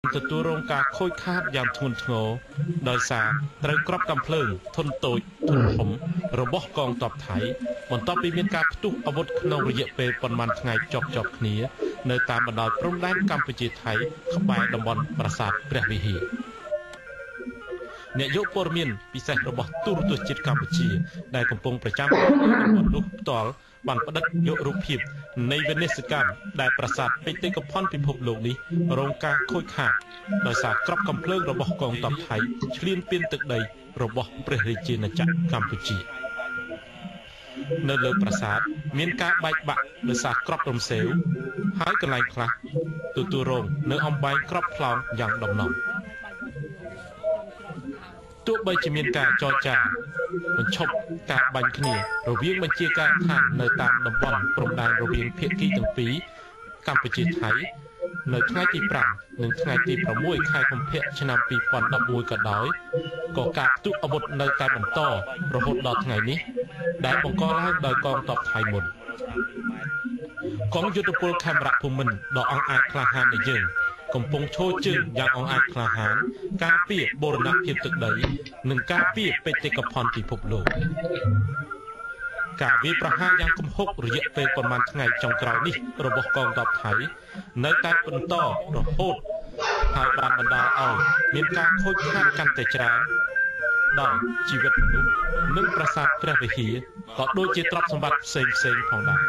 ទទួលរងការខូចខាតយ៉ាងធ្ងន់ធ្ងរដោយសារត្រូវក្របកាំភ្លើងធុនតូចធុនធំរបស់កងទ័ពថៃបន្ទាប់ពីមានការផ្ទុះអាវុធក្នុងរយៈពេលប៉ុន្មានថ្ងៃជាប់គ្នានៅតាមបណ្ដោយព្រំដែនកម្ពុជាថៃក្បែរតំបន់ប្រាសាទព្រះវិហារអ្នកយកព័ត៌មានពិសេសរបស់ទូរទស្សន៍ជាតិកម្ពុជាដែលកំពុងប្រចាំនៅតំបន់នោះផ្ទាល់បានផ្តិតយករូបភាពនៃវិនិស្សកម្មដែលប្រាសាទបេតិកភណ្ឌពិភពលោកនេះរងការខូចខាតដោយសារក្របកាំភ្លើងរបស់កងទ័ពថៃឈ្លានពានទឹកដីរបស់ព្រះរាជាណាចក្រកម្ពុជានៅលើប្រាសាទមានការបែកបាក់ដោយសារក្របរំសេវហើយកន្លែងខ្លះទទួលរងនៅអំបែងក្របខ្លោងយ៉ាងដំណំទោះបីជាមានការចរចាបញ្ឈប់ការបាញ់គ្នារវាងបញ្ជាការឋាននៅតាមតំបន់ព្រំដែនរវាងភាគីទាំងពីរកម្ពុជាថៃនៅថ្ងៃទី5និងថ្ងៃទី6ខែកុម្ភៈឆ្នាំ2011ក៏ដោយក៏ការផ្ទុះអាវុធនៅតែបន្តរហូតដល់ថ្ងៃនេះដែលបង្កឡើងដោយកងទ័ពថៃមុនកងយុទ្ធពលខេមរៈភូមិន្ទដ៏អង្អាចក្លាហាននៃយើងកំពុងឈរជើងយ៉ាងអង្អាចក្លាហានការពារបូរណភាពទឹកដីនិងការពារបេតិកភណ្ឌពិភពលោកការវាយប្រហារយ៉ាងគំហុករយៈពេលប្រមាណថ្ងៃចុងក្រោយនេះរបស់កងទ័ពថៃនៅតែបន្តរហូតហើយបានបណ្ដាលឲ្យមានការខូចខាតកាន់តែច្រើនដល់ជីវិតមនុស្សនិងប្រាសាទព្រះវិហារក៏ដូចជាទ្រព្យសម្បត្តិផ្សេងៗផងដែរ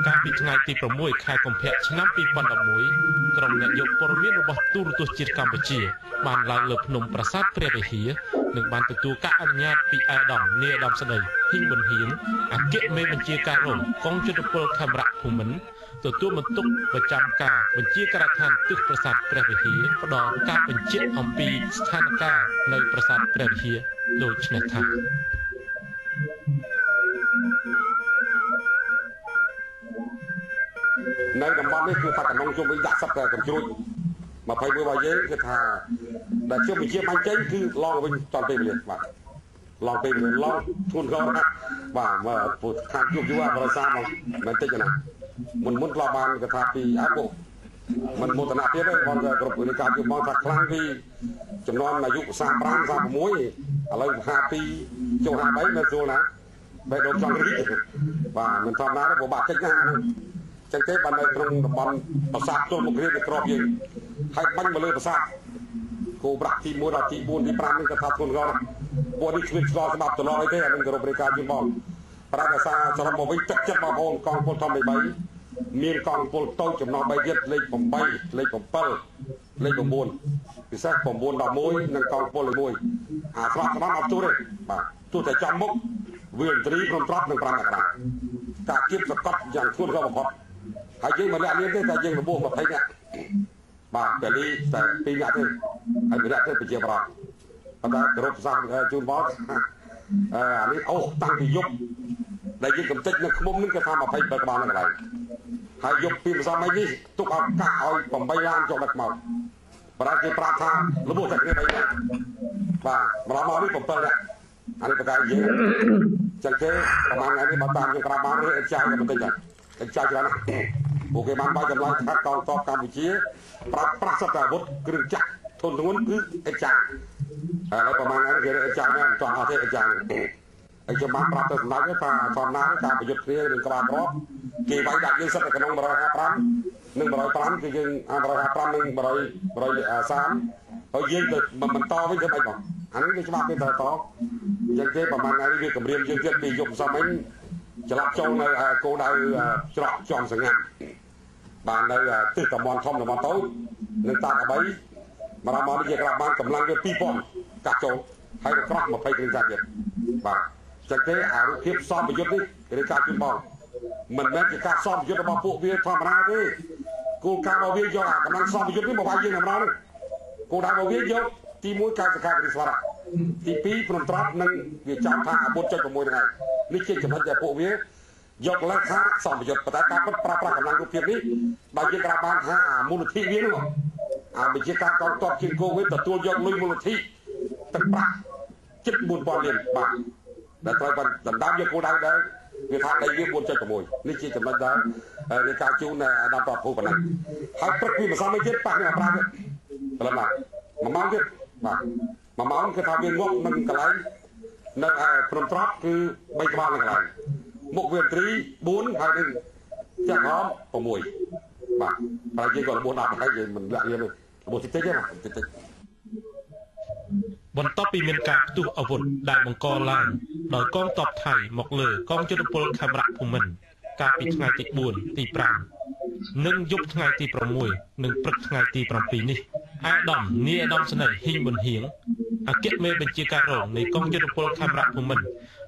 កាលពីថ្ងៃទី6ខែកុម្ភៈឆ្នាំ2011ក្រុមអ្នកយកព័ត៌មានរបស់ទូរទស្សន៍ជាតិកម្ពុជាបានឡើងលើភ្នំប្រាសាទព្រះវិហារនិងបានទទួលការអនុញ្ញាតពីអាដាមនាយឧត្តមស្ដីហ៊ីងប៊ុនហៀងអគ្គមេបញ្ជាការរងកងយុទ្ធពលខេមរៈភូមិន្ទទទួលបន្ទុកប្រចាំការបញ្ជាការដ្ឋានទិសប្រាសាទព្រះវិហារផ្ដល់ការបញ្ជាក់អំពីស្ថានភាពនៅប្រាសាទព្រះវិហារដូចនេះថានៅតំបន់នេះគឺបាត់កណ្ដុងជុំវិញដាក់សឹកតែកំជ្រួច21របស់យើងគឺថាដែលខ្ញុំបញ្ជាបាញ់ចេញគឺឡងវិញតពេលវេលាបាទឡងពេលវេលាឡងធ្ងន់ធ្ងរណាស់បាទមកពុទ្ធខាងជួបយូរបរិសាមកមិនតិចណាមុនធ្លាប់បានគេថាពីអពុមិនមោទនភាពទេបងគ្រប់វិនិការជួបបងថាខ្លាំងពីចំនួនអាយុ35 36ឥឡូវ52ចូល53នៅចូលណាបែរដងចង់រីកបាទមិនធម្មតាទេព្រោះបាក់តិចណាស់ចឹងទេបាននៅក្នុងតំបន់ប្រាសាទទល់មុខរៀបក្របយើងហើយបាញ់មកលើប្រាសាទគោប្រាក់ទី1ដល់ទី4ទី5នេះក៏ថាធ្ងន់ធ្ងរណាស់ពួកនេះគ្មានស្គាល់ច្បាប់ទម្លាប់អីទេអានឹងគោរពរាជការជាបងប្រាសាទសរុបមកវិញទឹកចិត្តបងប្អូនកងពលធម្មទី3មានកងពលតូចចំណោះ3ទៀតលេខ8លេខ7លេខ9ពិសេស9 11និងកងពលលេខ1អាស្រស់ច្បាប់អត់ទូទេបាទទោះតែចំមុខវាលត្រីព្រមត្រាប់នឹង5នាក់ការគៀបសកត់យ៉ាងធ្ងន់ធ្ងរបំផុតហើយយើងមិនលាក់លៀនទេតែយើងរបួស20នាក់បាទពេលនេះតែ2នាក់ទេហើយម្នាក់ទៅប្រជាប្រដ្ឋប៉ុន្តែគ្រប់សាសជូនបងអានេះអូតាំងពីយប់ដែលយើងកំតិចនៅឃុំនឹងគេថា23ក្បាលនៅកន្លែងហើយយប់ពីម្សិលមិញនេះទុកឱកាសឲ្យ8ឡានចុះដឹកមកប៉ុន្តែគេប្រាប់ថារបួសតែគ្នា3នាក់បាទម្ល៉េះមកនេះ7នាក់អានេះបកាយយើងចឹងទេប្រហែលថ្ងៃនេះបើតាមយើងក្រាបបានឬអិចចាយក៏បន្តិចដែរអិចចាយច្រើនណាស់ពួកគេបានបាយចម្លើយថាកងទ័ពកម្ពុជាប្រើប្រាស់សត្វអាវុធគ្រឿងចាក់ធនធ្ងន់គឺអិចចាយហើយប្រហែលថ្ងៃនេះគេអិចចាយមែនចង់អត់ទេអិចចាយហើយខ្ញុំបានប្រាប់ទៅសម្ដេចថាសំណាងការប្រយុទ្ធគ្នានឹងក្បាលក្របគេវាយដាក់យើងសិតនៅក្នុង155និង105គឺយើង155និង130ហើយយើងទៅបន្តវិញទៅមិនបងអានេះវាច្បាប់វាតតយ៉ាងគេប្រហែលថ្ងៃនេះវាគម្រាមយើងទៀតពីយប់សម្មិញច្រឡប់ចូលនៅគោដៅច្រកចំសងាត់បាននៅទិសតំបន់ធំតំបន់តូចនិងតាក3មកដល់មកនេះជាក្រាបបានកម្លាំងវា2000កាត់ចូលហើយក៏ក្រោះ20គ្រឿងចាក់ទៀតបាទចឹងទេអារូបភាពសមប្រយុទ្ធនេះរាជការជូនបងមិនមែនជាការសមប្រយុទ្ធរបស់ពួកវាធម្មតាទេគោលការណ៍របស់វាយកអាកម្លាំងសមប្រយុទ្ធនេះមកវាយយើងតម្រូវនេះគោលដៅរបស់វាយកទី1ការសកាគ្រីស្វរៈទី2ព្រមត្រាប់និងវាចាំថាអា4.6ថ្ងៃនេះជាចំណុចដែលពួកវាយកលេខថាសមប្រយុទ្ធប៉ុន្តែការពិតប្រើប្រាស់កម្លាំងរូបភាពនេះបើយើងក្រាបបានថាអាមូលនិធិវានោះអាវិជាការកងទ័ពជើងគោវិញទទួលយកលុយមូលនិធិទឹកប្រាក់ជិត 4000 លានបាទដែលត្រូវបានដណ្ដើមយកគោលដៅដែរ វាថាដីវា 4.6 នេះជាចំណុចដែលរាយការណ៍ជូនអាដាមតបភូប៉ុណ្ណឹងហើយព្រឹកពីម្សិលមិញទៀតប៉ះនេះមកប្រើទៀតឥឡូវបាទ1ម៉ោងទៀតបាទ1ម៉ោងគឺថាវាងាប់នឹងកន្លែងនៅព្រំត្រប់គឺ3ក្បាលនៅកន្លែងមុខវាត្រី4ហើយនឹងចាក់ហម6បាទតែយើងក៏របួស10ហើយយើងមិនលាក់វារបួសតិចទេណាតិចបន្ទាប់ពីមានការផ្ទុះអាវុធដែលបង្កឡើងដោយកងទ័ពថៃមកលើកងយុទ្ធពលខេមរៈភូមិន្ទកាលពីថ្ងៃទី4ទី5និងយប់ថ្ងៃទី6និងព្រឹកថ្ងៃទី7នេះអាដាមនាយអាដាមស្នេហ៍ហ៊ីងប៊ុនហៀងអគ្គមេបញ្ជាការរងនៃកងយុទ្ធពលខេមរៈភូមិន្ទ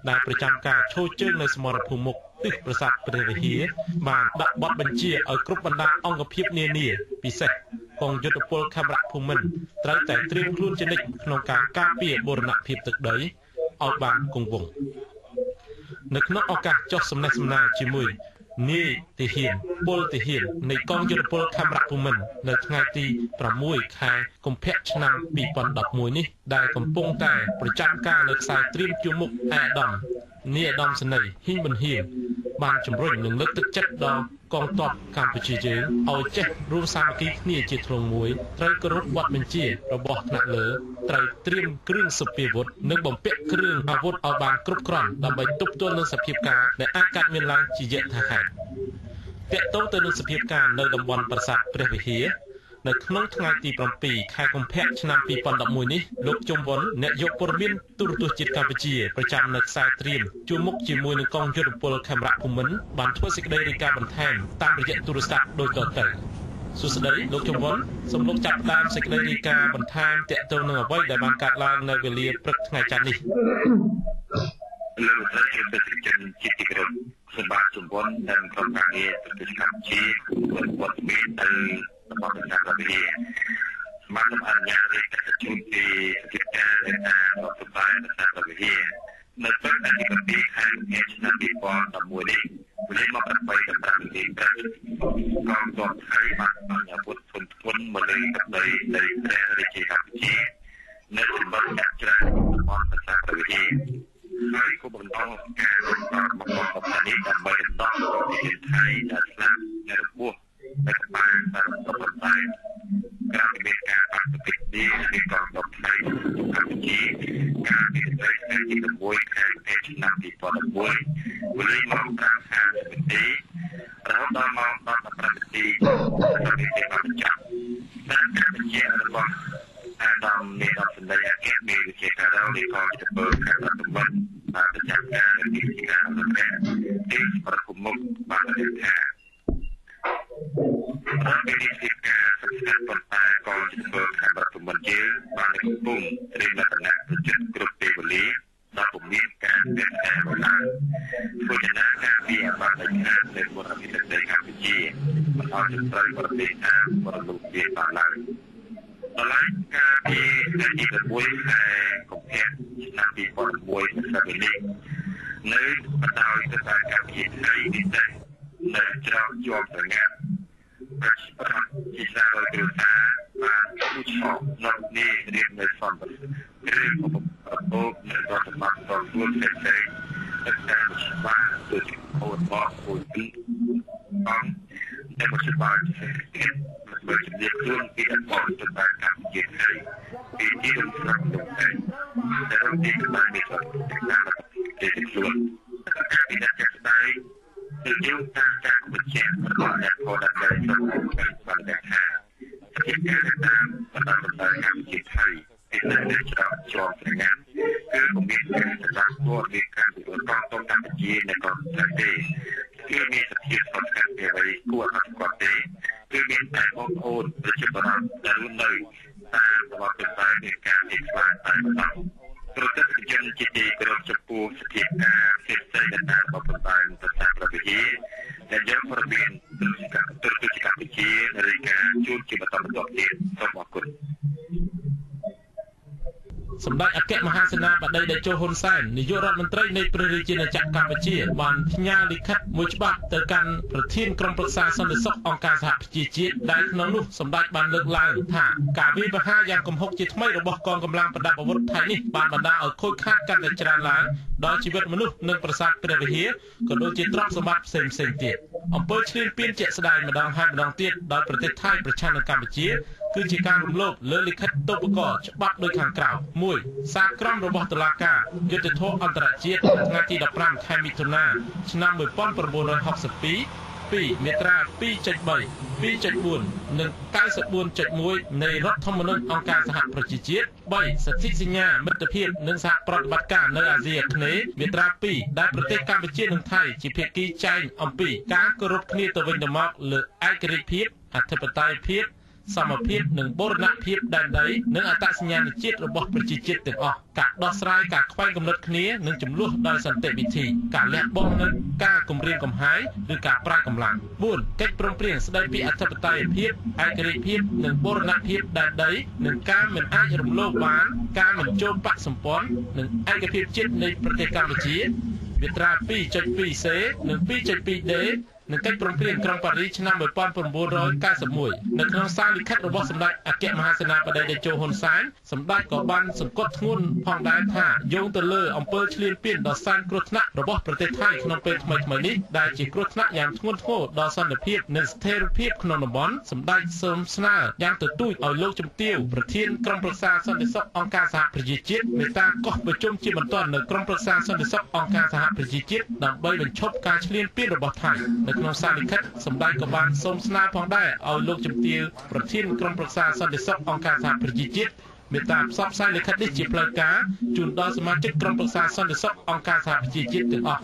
ដែលប្រចាំការឈរជើងនៅសមរភូមិមុខទិសប្រាសាទព្រះវិហារបានដាក់បទបញ្ជាឲ្យគ្រប់បណ្ដាអង្គភាពនានាពិសេសកងយុទ្ធពលខេមរៈភូមិន្ទត្រូវតែត្រៀមខ្លួនជានិច្ចក្នុងការការពារបូរណភាពទឹកដីឲ្យបានគង់វង្សនៅក្នុងឱកាសចុះសំណេះសំណាលជាមួយនាយទាហានពលទាហាននៃកងយុទ្ធពលខេមរៈភូមិន្ទនៅថ្ងៃទី6ខែកុម្ភៈឆ្នាំ2011នេះដែលកំពុងតែប្រចាំការនៅខ្សែត្រៀមជួរមុខអាដាមនាយអាដាមស្នេហ៍ហ៊ីងប៊ុនហៀងបានជំរុញនិងលើកទឹកចិត្តដល់កងទ័ពកម្ពុជាយើងឲ្យចេះរួមសាមគ្គីគ្នាជាធ្លុងមួយត្រូវគោរពបទបញ្ជារបស់ថ្នាក់លើត្រូវត្រៀមគ្រឿងសព្វាវុធនិងបំពាក់គ្រឿងអាវុធឲ្យបានគ្រប់គ្រាន់ដើម្បីទប់ទល់នឹងសភាពការណ៍ដែលអាចកើតមានឡើងជាយថាហេតុទាក់ទងទៅនឹងសភាពការណ៍នៅតំបន់ប្រាសាទព្រះវិហារនៅក្នុងថ្ងៃទី7ខែកុម្ភៈឆ្នាំ2011នេះលោកជុំវុនអ្នកយកព័ត៌មានទូរទស្សន៍ជាតិកម្ពុជាប្រចាំនៅខ្សែត្រៀមជួបមុខជាមួយនឹងកងយុទ្ធពលខេមរៈភូមិន្ទបានធ្វើសេចក្តីរាយការណ៍បន្ថែមតាមរយៈទូរស័ព្ទដូចតទៅសួស្តីលោកជុំវុនសូមលោកចាប់ផ្ដើមសេចក្តីរាយការណ៍បន្ថែមទាក់ទងនឹងអ្វីដែលបានកើតឡើងនៅវេលាព្រឹកថ្ងៃច័ន្ទនេះលោកត្រូវជាប្រតិជនជាតិទីក្រុងសម្បត្តិជុំវុននិងក្រុមការងារប្រទេសកម្ពុជាវត្តមានទៅរបស់ប្រទេសកម្ពុជាស្មារតីអញ្ញាតរាជការជួនពីកិច្ចការនៃការប្រតិបត្តិប្រទេសកម្ពុជានៅពេលទី2ខែឆ្នាំ2011នេះវេលាមក8:15នាទីព្រឹកកងទ័ពថៃបានបញ្ញពុទ្ធធនធ្ងន់មកលើទឹកដីនៃព្រះរាជាកម្ពុជានៅចំណុចចាក់ច្រានរបស់ប្រទេសកម្ពុជាហើយក៏បន្តការមកដល់នេះដើម្បីរំដោះប្រទេសថៃដែលស្លាប់នៅរបួសនៅក្បែរសាររដ្ឋបន្តែក្រៅពីមានការបាត់បិទទីនៃកងទ័ពថៃកម្ពុជាការពិសេសថ្ងៃទី6ខែឆ្នាំ2011វេលាម៉ោង5:30នាទីរហូតដល់ម៉ោង10:15នាទីសម្រាប់ទីបានចាប់តាមការបញ្ជារបស់អាដាមនៃអបសញ្ញាអគ្គមេវិជាការរងនៃកងយុទ្ធពលខេមរៈភូមិន្ទបានប្រចាំការនៅទីការអន្តរជាតិទីប្រភពមុខបានរៀបថារដ្ឋាភិបាលការសិក្សាបន្តតែកងយុទ្ធពលខេមរៈភូមិន្ទយើងបានកំពុងត្រៀមលក្ខណៈប្រជិតគ្រប់ពេលវេលាដល់ពុំមានការទាក់ទងឡើងធ្វើចំណាការពីអបអរសាទរនៅបរិបទប្រទេសកម្ពុជាបន្តជំរុញប្រទេសតាមបរិបទជាបានឡើងដល់ហើយការពីថ្ងៃទី6ខែកុម្ភៈឆ្នាំ2011នេះនៅបណ្ដោយទៅតាមការពីថៃពិសេសនៅច្រកជាប់ស្រងាត់ប្រតិបត្តិជាសាររយគ្រួសារបានគូឆោណត់នេះរៀបនៅសំបត្តិឬឧបករណ៍នៅរដ្ឋបាលរបស់ខ្លួនផ្សេងៗទៅតាមច្បាប់ដូចជាអូនបកគួយពីអង្គដែលមកច្បាប់ផ្សេងទៀតមើលជំនាញខ្លួនពីអបអរទៅតាមកម្ពុជាថៃពីទីរំស្រាប់ទៅតែរំទីបានមានស្រាប់តាមប្រទេសខ្លួនពីអ្នកចាក់ស្ដាយគឺយើងតាមការបញ្ជាក់របស់អ្នកផលដែលក្នុងការបានដាក់ថាជាការតាមបណ្ដាបណ្ដាកម្ពុជាថៃពីនៅច្រកជាប់ស្រងាត់គឺពុំមានការសម្រាប់ពលរដ្ឋការពិគ្រោះកងទ័ពកម្ពុជានៅកងទ័ពទេគឺមានសភាពសំខាន់ពីអ្វីគួរឲ្យស្គាល់ទេគឺមានតែបងប្អូនប្រជាពលរដ្ឋដែលរស់នៅតាមប្រវត្តិសាស្ត្រនៃការទីស្វាតែម្ដងប្រទេសជនជាទីគោរពចំពោះសភាពការផ្សេងៗតាមរបស់បណ្ដាប្រទេសប្រវិហាដែលយកព័ត៌មានទូរទស្សន៍កម្ពុជារាយការណ៍ជូនជាបន្តបន្ទាប់ទៀតសូមអរគុណ សម្ដេចអគ្គមហាសេនាបតីតេជោហ៊ុនសែននាយករដ្ឋមន្ត្រីនៃព្រះរាជាណាចក្រកម្ពុជាបានផ្ញើលិខិតមួយច្បាប់ទៅកាន់ប្រធានក្រុមប្រឹក្សាសន្តិសុខអង្គការសហប្រជាជាតិដែលក្នុងនោះសម្ដេចបានលើកឡើងថាការវាយប្រហារយ៉ាងគំហុកជាថ្មីរបស់កងកម្លាំងប្រដាប់អាវុធថៃនេះបានបណ្ដាលឲ្យខូចខាតកាន់តែច្រើនឡើងដល់ជីវិតមនុស្សនិងប្រាសាទព្រះវិហារក៏ដូចជាទ្រព្យសម្បត្តិផ្សេងៗទៀតអំពើឈ្លានពានជាក់ស្ដែងម្ដងហើយម្ដងទៀតដោយប្រទេសថៃប្រឆាំងនឹងកម្ពុជាគឺជាការរំលោភលើលិខិតតុបកោច្បាប់ដោយខាងក្រៅ 1. សារក្រមរបស់តុលាការយុត្តិធម៌អន្តរជាតិថ្ងៃទី15ខែមិថុនាឆ្នាំ1962 2. មាត្រា 2.3 2.4 និង 94.1 នៃរដ្ឋធម្មនុញ្ញអង្គការសហប្រជាជាតិ 3. សន្ធិសញ្ញាមិត្តភាពនិងសហប្រតិបត្តិការនៅអាស៊ីអាគ្នេយ៍មាត្រា 2 ដែលប្រទេសកម្ពុជានិងថៃជាភាគីចែងអំពីការគោរពគ្នាទៅវិញទៅមកលើឯករាជ្យភាពអធិបតេយ្យភាពសមភាពនិងបូរណភាពដែនដីនិងអត្តសញ្ញាណជាតិរបស់ប្រជាជាតិទាំងអស់ការដោះស្រាយការខ្វែងគំនិតគ្នានិងចំនួនដោយសន្តិវិធីការលះបង់និងការគំរាមកំហែងឬការប្រើកម្លាំង 4. កិច្ចព្រមព្រៀងស្តីពីអធិបតេយ្យភាពឯករាជ្យភាពនិងបូរណភាពដែនដីនិងការមិនអាចរំលោភបានការមិនចូលបកសម្ព័ន្ធនិងឯកភាពជាតិនៃប្រទេសកម្ពុជាមាត្រា 2.2C និង 2.2D និងកិច្ចព្រមព្រៀងក្រុងប៉ារីសឆ្នាំ1991នៅក្នុងសារលិខិតរបស់សម្ដេចអគ្គមហាសេនាបតីតេជោហ៊ុនសែនសម្ដេចក៏បានសង្កត់ធ្ងន់ផងដែរថាយោងទៅលើអំពើឈ្លានពានដ៏សែនគ្រោះថ្នាក់របស់ប្រទេសថៃក្នុងពេលថ្មីៗនេះដែលជាគ្រោះថ្នាក់យ៉ាងធ្ងន់ធ្ងរដល់សន្តិភាពនិងស្ថិរភាពក្នុងតំបន់សម្ដេចសូមស្នើយ៉ាងទទូចឲ្យលោកជំទាវប្រធានក្រុមប្រឹក្សាសន្តិសុខអង្គការសហប្រជាជាតិមេត្តាកោះប្រជុំជាបន្ទាន់នៅក្រុមប្រឹក្សាសន្តិសុខអង្គការសហប្រជាជាតិដើម្បីបញ្ឈប់ការឈ្លានពានរបស់ថៃនៅក្នុងសារលិខិតសម្ដេចក៏បានសូមស្នើផងដែរឲ្យលោកជំទាវប្រធានក្រុមប្រឹក្សាសន្តិសុខអង្គការសហប្រជាជាតិមេត្តាផ្សព្វផ្សាយលិខិតនេះជាផ្លូវការជូនដល់សមាជិកក្រុមប្រឹក្សាសន្តិសុខអង្គការសហប្រជាជាតិទាំងអស់